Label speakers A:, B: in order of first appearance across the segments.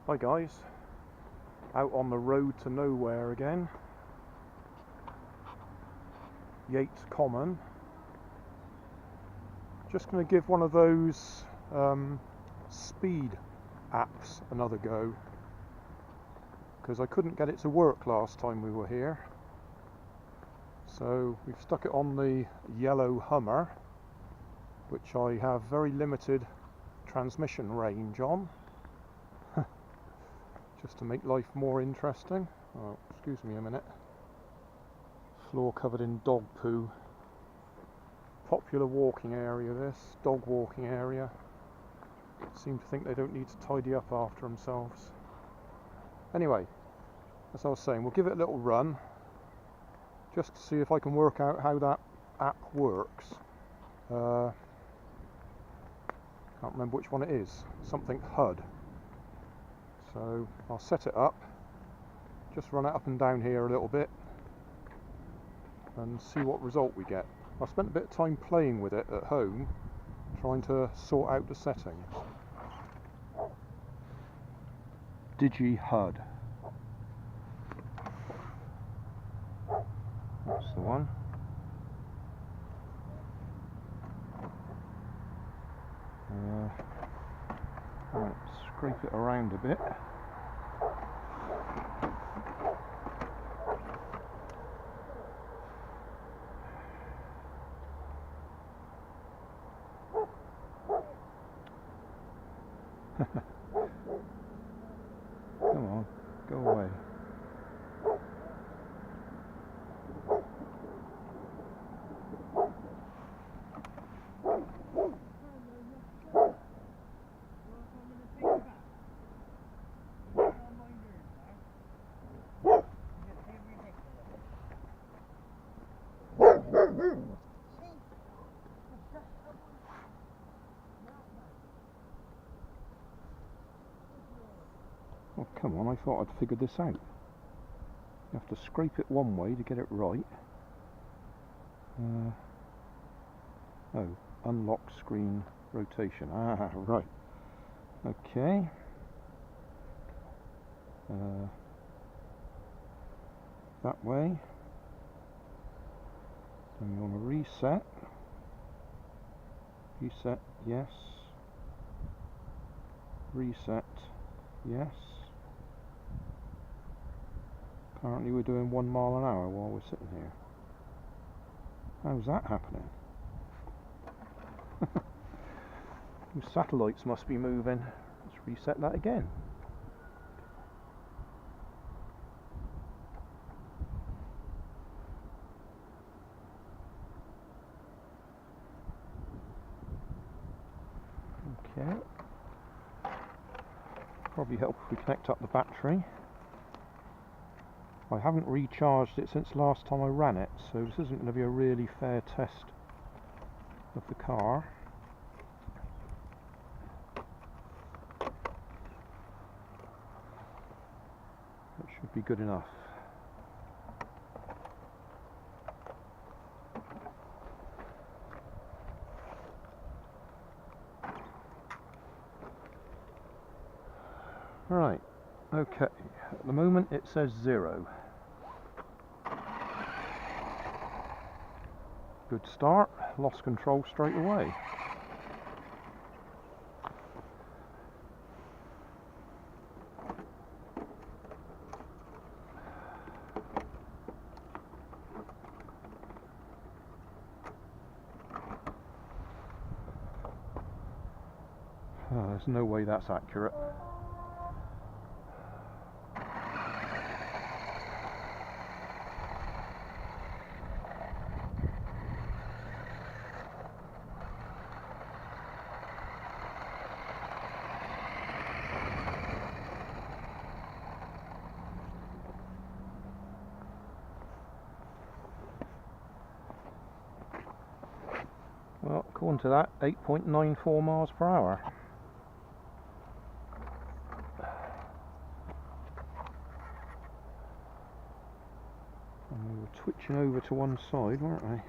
A: Hi guys, out on the road to nowhere again. Yates Common. Just going to give one of those speed apps another go, because I couldn't get it to work last time we were here. So we've stuck it on the yellow Hummer, which I have very limited transmission range on. Just to make life more interesting. Oh, excuse me a minute. Floor covered in dog poo. Popular walking area this, dog walking area. Seem to think they don't need to tidy up after themselves. Anyway, as I was saying, we'll give it a little run, just to see if I can work out how that app works. Can't remember which one it is. Something HUD. So I'll set it up, just run it up and down here a little bit and see what result we get. I spent a bit of time playing with it at home, trying to sort out the settings. digiHUD. That's the one. Right, scrape it around a bit. Come on, go away. Oh, come on, I thought I'd figured this out. You have to scrape it one way to get it right. Oh, unlock screen rotation. Ah, right. Okay. That way. Then you want to reset. Reset, yes. Reset, yes. Apparently we're doing 1 mile an hour while we're sitting here. How's that happening? The satellites must be moving. Let's reset that again. Okay. Probably help if we connect up the battery. I haven't recharged it since last time I ran it, so this isn't going to be a really fair test of the car. That should be good enough. Right, okay, at the moment it says 0. Good start, lost control straight away. Oh, there's no way that's accurate. Well, according to that, 8.94 miles per hour. And we were twitching over to one side, weren't we?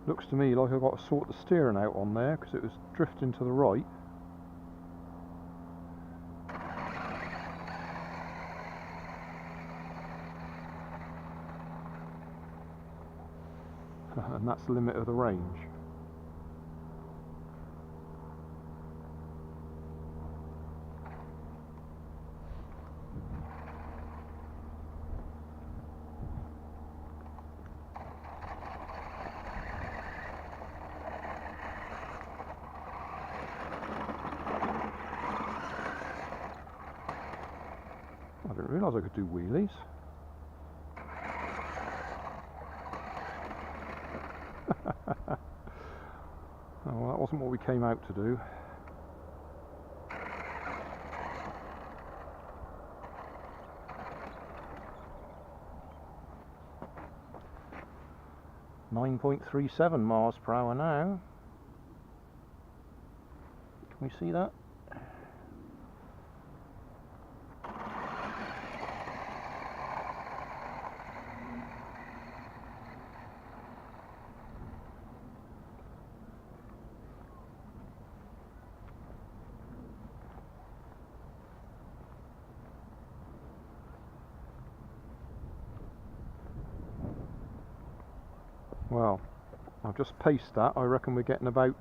A: Looks to me like I've got to sort the steering out on there because it was drifting to the right. And that's the limit of the range. I didn't realise I could do wheelies. Oh, well, that wasn't what we came out to do. .37 miles per hour now. Can we see that? Well, I've just paced that. I reckon we're getting about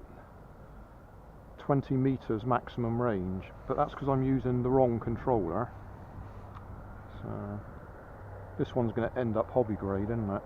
A: 20 meters maximum range, but that's because I'm using the wrong controller. So this one's going to end up hobby grade, isn't it?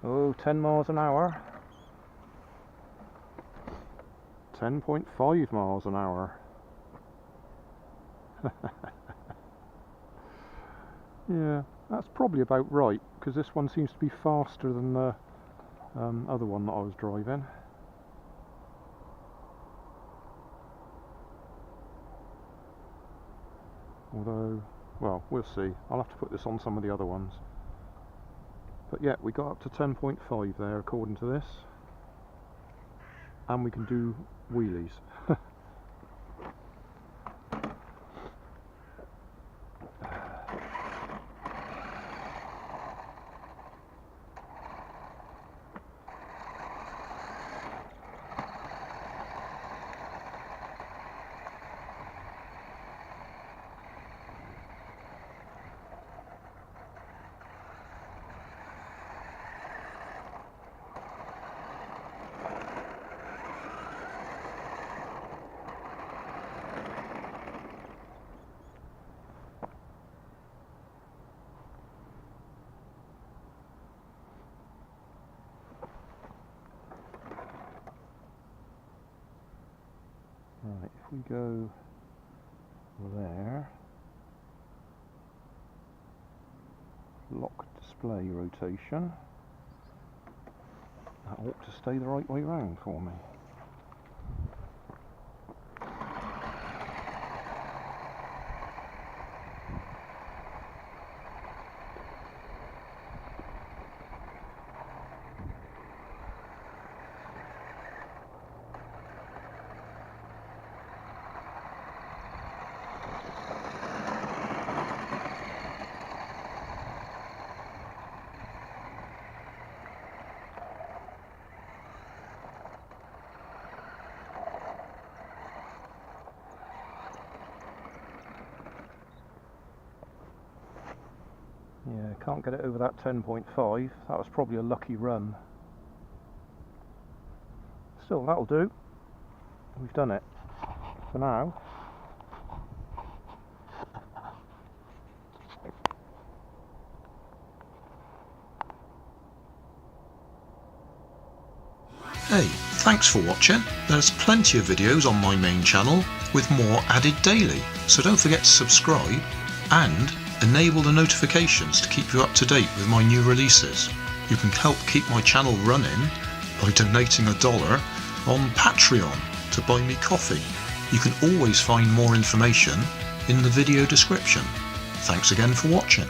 A: Oh, 10 miles an hour. 10.5 miles an hour. Yeah, that's probably about right, because this one seems to be faster than the other one that I was driving. Although, well, we'll see. I'll have to put this on some of the other ones. But yeah, we got up to 10.5 there according to this. And we can do wheelies. Right, if we go there, lock display rotation, that ought to stay the right way round for me. Yeah, can't get it over that 10.5. That was probably a lucky run. Still, that'll do. We've done it for now.
B: Hey, thanks for watching. There's plenty of videos on my main channel with more added daily. So don't forget to subscribe and enable the notifications to keep you up to date with my new releases. You can help keep my channel running by donating $1 on Patreon to buy me coffee. You can always find more information in the video description. Thanks again for watching.